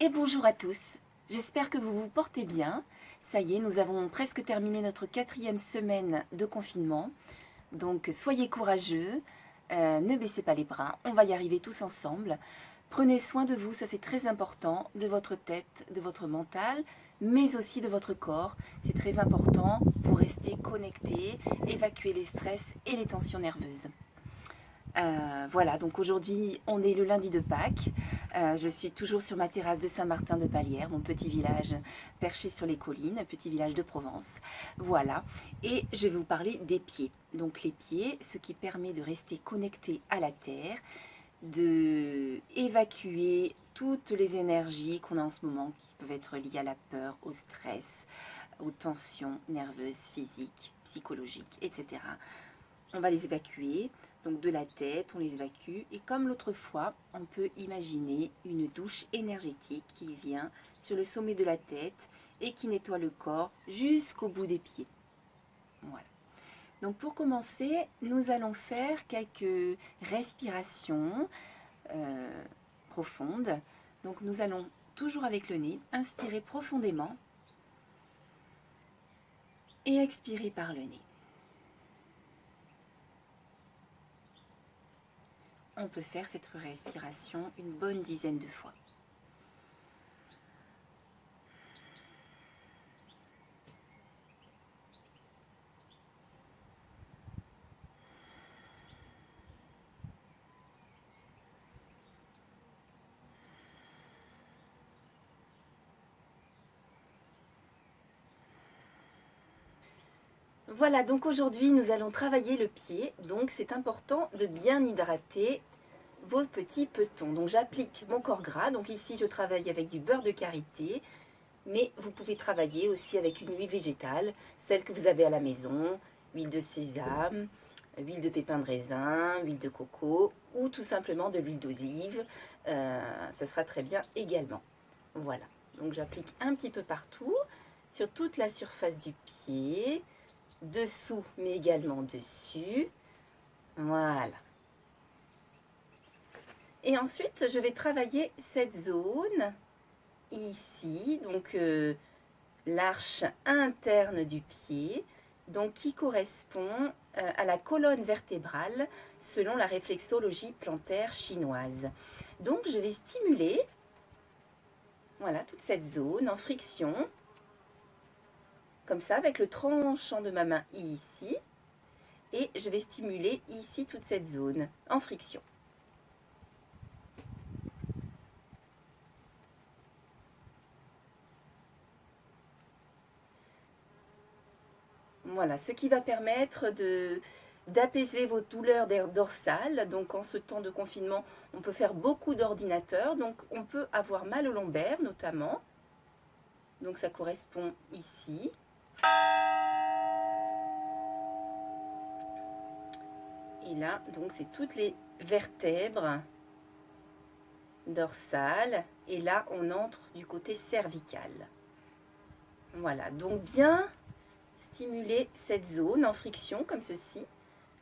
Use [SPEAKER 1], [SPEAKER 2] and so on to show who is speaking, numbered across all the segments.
[SPEAKER 1] Et bonjour à tous, j'espère que vous vous portez bien. Ça y est, nous avons presque terminé notre 4e semaine de confinement. Donc soyez courageux, ne baissez pas les bras, on va y arriver tous ensemble. Prenez soin de vous, ça c'est très important, de votre tête, de votre mental, mais aussi de votre corps. C'est très important pour rester connecté, évacuer les stress et les tensions nerveuses. Voilà, donc aujourd'hui on est le lundi de Pâques. Je suis toujours sur ma terrasse de Saint-Martin-de-Palière, mon petit village perché sur les collines, petit village de Provence. Voilà, et je vais vous parler des pieds. Donc les pieds, ce qui permet de rester connecté à la terre, de évacuer toutes les énergies qu'on a en ce moment qui peuvent être liées à la peur, au stress, aux tensions nerveuses, physiques, psychologiques, etc. On va les évacuer, donc de la tête, on les évacue. Et comme l'autre fois, on peut imaginer une douche énergétique qui vient sur le sommet de la tête et qui nettoie le corps jusqu'au bout des pieds. Voilà. Donc pour commencer, nous allons faire quelques respirations profondes. Donc nous allons, toujours avec le nez, inspirer profondément et expirer par le nez. On peut faire cette respiration une bonne dizaine de fois. Voilà, donc aujourd'hui nous allons travailler le pied, donc c'est important de bien hydrater vos petits petons. Donc j'applique mon corps gras, donc ici je travaille avec du beurre de karité, mais vous pouvez travailler aussi avec une huile végétale, celle que vous avez à la maison, huile de sésame, huile de pépins de raisin, huile de coco ou tout simplement de l'huile d'olive, ça sera très bien également. Voilà, donc j'applique un petit peu partout, sur toute la surface du pied, dessous mais également dessus. Voilà. Et ensuite, je vais travailler cette zone ici, donc l'arche interne du pied, donc qui correspond à la colonne vertébrale selon la réflexologie plantaire chinoise. Donc je vais stimuler, voilà, toute cette zone en friction, comme ça, avec le tranchant de ma main ici, et je vais stimuler ici toute cette zone en friction. Voilà, ce qui va permettre d'apaiser vos douleurs dorsales. Donc en ce temps de confinement, on peut faire beaucoup d'ordinateurs, donc on peut avoir mal au lombaire notamment. Donc ça correspond ici. Et là, donc c'est toutes les vertèbres dorsales. Et là, on entre du côté cervical. Voilà, donc bien stimuler cette zone en friction comme ceci,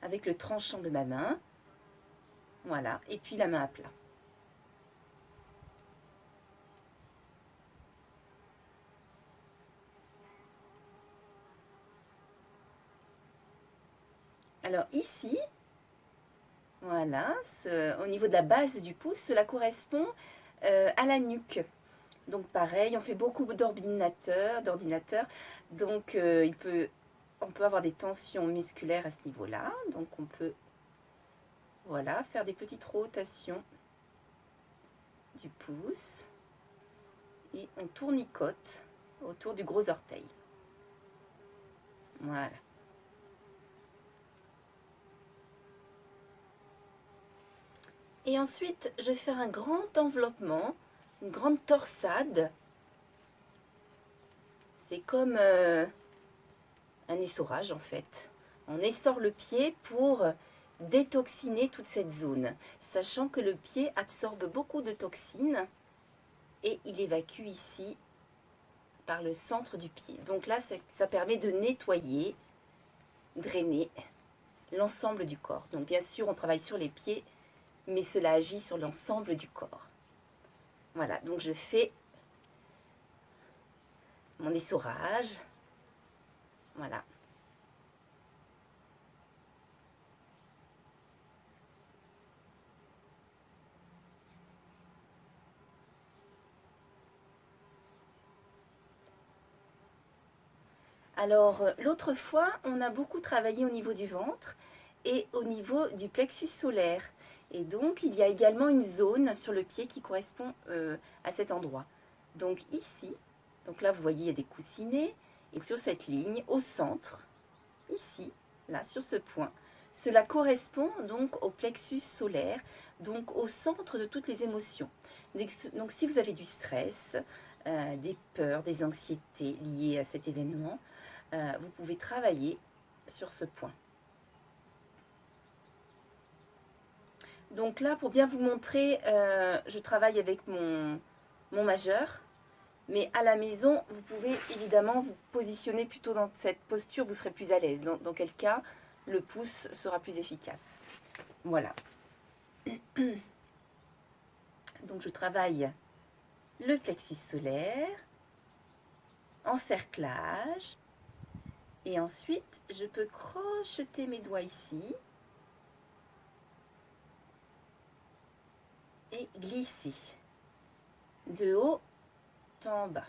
[SPEAKER 1] avec le tranchant de ma main. Voilà, et puis la main à plat. Alors ici, voilà, au niveau de la base du pouce, cela correspond à la nuque. Donc pareil, on fait beaucoup d'ordinateurs, donc on peut avoir des tensions musculaires à ce niveau-là. Donc on peut, voilà, faire des petites rotations du pouce et on tournicote autour du gros orteil. Voilà. Et ensuite, je vais faire un grand enveloppement, une grande torsade. C'est comme un essorage en fait. On essore le pied pour détoxiner toute cette zone, sachant que le pied absorbe beaucoup de toxines et il évacue ici par le centre du pied. Donc là, ça permet de nettoyer, drainer l'ensemble du corps. Donc bien sûr, on travaille sur les pieds, mais cela agit sur l'ensemble du corps. Voilà, donc je fais mon essorage. Voilà. Alors, l'autre fois, on a beaucoup travaillé au niveau du ventre et au niveau du plexus solaire. Et donc, il y a également une zone sur le pied qui correspond à cet endroit. Donc ici, donc là, vous voyez, il y a des coussinets. Et sur cette ligne, au centre, ici, là, sur ce point, cela correspond donc au plexus solaire, donc au centre de toutes les émotions. Donc si vous avez du stress, des peurs, des anxiétés liées à cet événement, vous pouvez travailler sur ce point. Donc là, pour bien vous montrer, je travaille avec mon majeur. Mais à la maison, vous pouvez évidemment vous positionner plutôt dans cette posture, vous serez plus à l'aise. Dans quel cas, le pouce sera plus efficace. Voilà. Donc je travaille le plexus solaire, encerclage. Et ensuite, je peux crocheter mes doigts ici. Et glisser de haut en bas.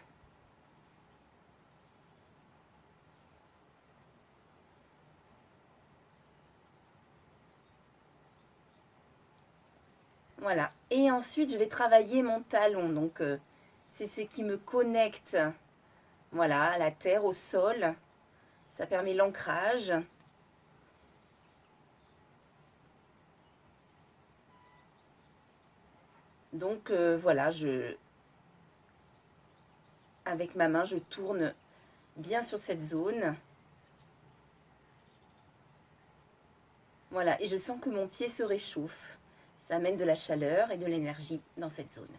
[SPEAKER 1] Voilà. Et ensuite, je vais travailler mon talon. Donc, c'est ce qui me connecte, voilà, à la terre, au sol. Ça permet l'ancrage. Donc, voilà, avec ma main, je tourne bien sur cette zone. Voilà, et je sens que mon pied se réchauffe. Ça amène de la chaleur et de l'énergie dans cette zone.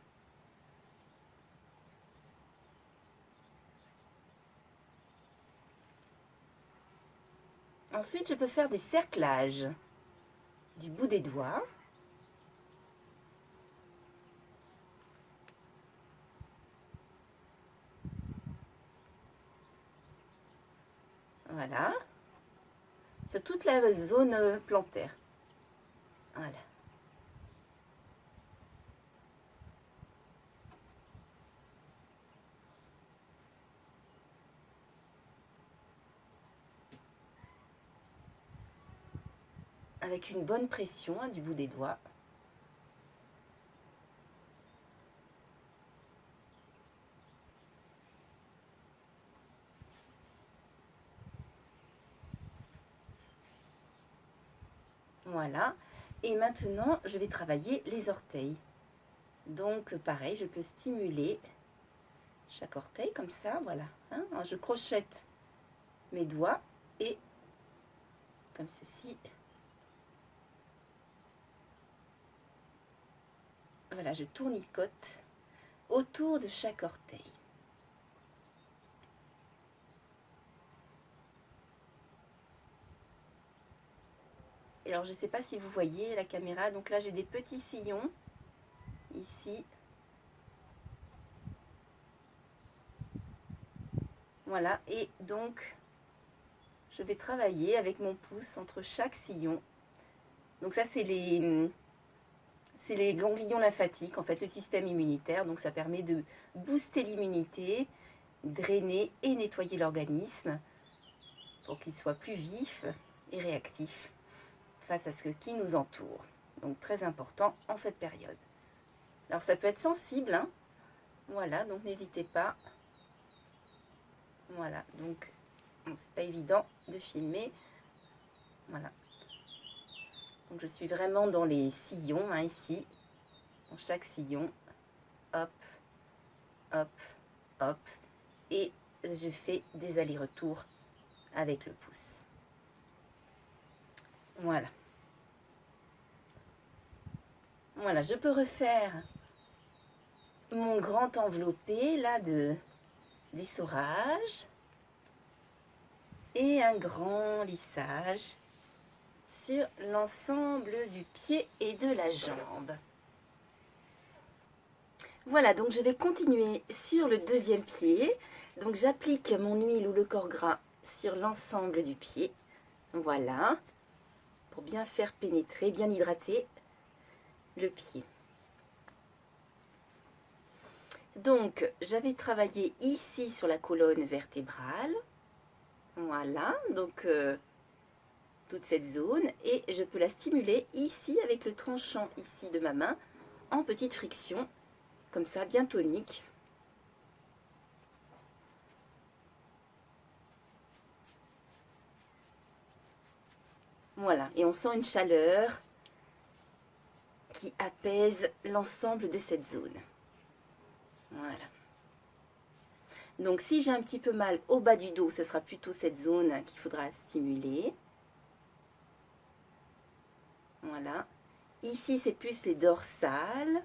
[SPEAKER 1] Ensuite, je peux faire des cerclages du bout des doigts. Voilà. C'est toute la zone plantaire. Voilà. Avec une bonne pression du bout des doigts. Voilà. Et maintenant, je vais travailler les orteils. Donc, pareil, je peux stimuler chaque orteil comme ça, voilà. Hein. Je crochette mes doigts et comme ceci. Voilà, je tournicote autour de chaque orteil. Et alors, je ne sais pas si vous voyez la caméra. Donc là, j'ai des petits sillons ici. Voilà, et donc, je vais travailler avec mon pouce entre chaque sillon. Donc ça, c'est les ganglions lymphatiques, en fait, le système immunitaire. Donc ça permet de booster l'immunité, drainer et nettoyer l'organisme pour qu'il soit plus vif et réactif face à ce qui nous entoure. Donc très important en cette période. Alors ça peut être sensible, hein. Voilà, donc n'hésitez pas. Voilà, donc c'est pas évident de filmer. Voilà. Donc je suis vraiment dans les sillons, hein, ici. Dans chaque sillon. Hop, hop, hop. Et je fais des allers-retours avec le pouce. Voilà. Voilà, je peux refaire mon grand enveloppé là d'essorage et un grand lissage sur l'ensemble du pied et de la jambe. Voilà, donc je vais continuer sur le deuxième pied. Donc j'applique mon huile ou le corps gras sur l'ensemble du pied. Voilà, pour bien faire pénétrer, bien hydrater le pied. Donc j'avais travaillé ici sur la colonne vertébrale. Voilà, donc toute cette zone. Et je peux la stimuler ici avec le tranchant ici de ma main en petite friction. Comme ça, bien tonique. Voilà, et on sent une chaleur qui apaise l'ensemble de cette zone. Voilà. Donc si j'ai un petit peu mal au bas du dos, ce sera plutôt cette zone qu'il faudra stimuler. Voilà. Ici, c'est plus les dorsales.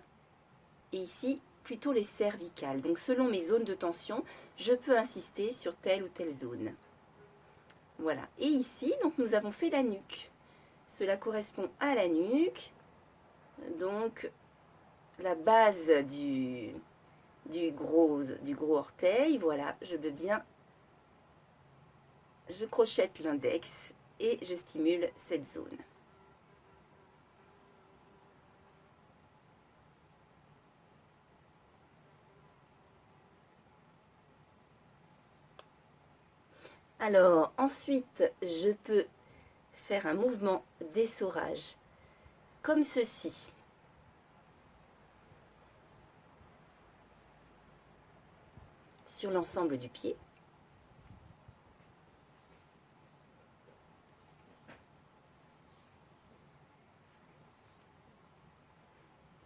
[SPEAKER 1] Et ici, plutôt les cervicales. Donc selon mes zones de tension, je peux insister sur telle ou telle zone. Voilà. Et ici, donc nous avons fait la nuque. Cela correspond à la nuque. Donc la base du gros orteil. Voilà, je veux bien. Je crochette l'index et je stimule cette zone. Alors, ensuite, je peux faire un mouvement d'essorage, comme ceci. Sur l'ensemble du pied.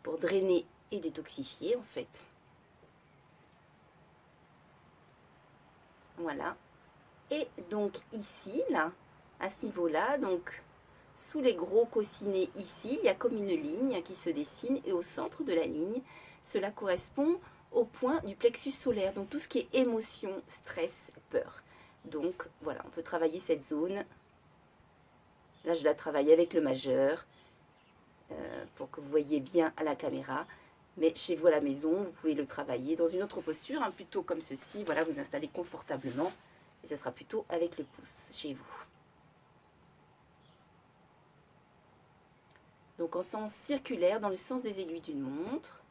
[SPEAKER 1] Pour drainer et détoxifier, en fait. Voilà. Et donc ici, là, à ce niveau-là, donc sous les gros coussinets ici, il y a comme une ligne qui se dessine et au centre de la ligne, cela correspond au point du plexus solaire, donc tout ce qui est émotion, stress, peur. Donc voilà, on peut travailler cette zone. Là, je la travaille avec le majeur pour que vous voyez bien à la caméra. Mais chez vous à la maison, vous pouvez le travailler dans une autre posture, hein, plutôt comme ceci. Voilà, vous installez confortablement. Et ce sera plutôt avec le pouce chez vous. Donc en sens circulaire, dans le sens des aiguilles d'une montre.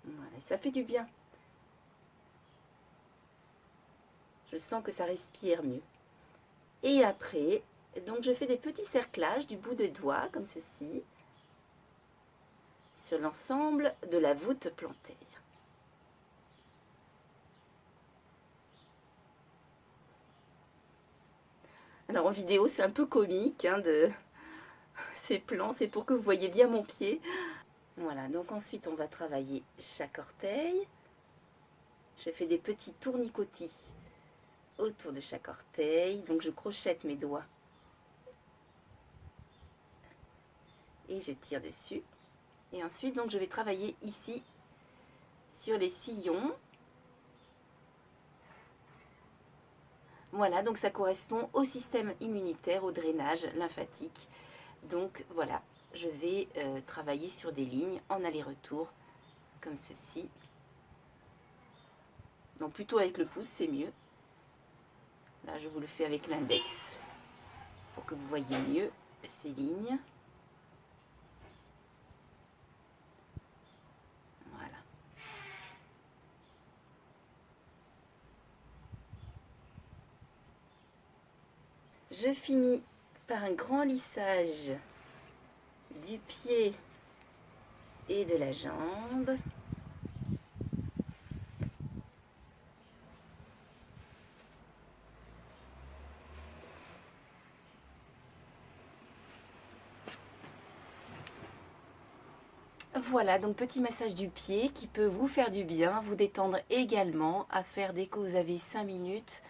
[SPEAKER 1] Voilà, ça fait du bien. Je sens que ça respire mieux. Et après, donc je fais des petits cerclages du bout de doigt, comme ceci, sur l'ensemble de la voûte plantaire. Alors en vidéo, c'est un peu comique, hein, de ces plans, c'est pour que vous voyez bien mon pied. Voilà, donc ensuite on va travailler chaque orteil. Je fais des petits tournicotis autour de chaque orteil. Donc je crochette mes doigts et je tire dessus. Et ensuite, donc je vais travailler ici sur les sillons. Voilà, donc ça correspond au système immunitaire, au drainage lymphatique. Donc voilà, je vais travailler sur des lignes en aller-retour, comme ceci. Donc plutôt avec le pouce, c'est mieux. Là, je vous le fais avec l'index, pour que vous voyez mieux ces lignes. Voilà. Je finis par un grand lissage du pied et de la jambe. Voilà, donc petit massage du pied qui peut vous faire du bien, vous détendre également, à faire dès que vous avez 5 minutes,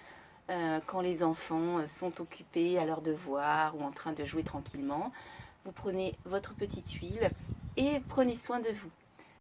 [SPEAKER 1] quand les enfants sont occupés à leurs devoirs ou en train de jouer tranquillement. Vous prenez votre petite huile et prenez soin de vous.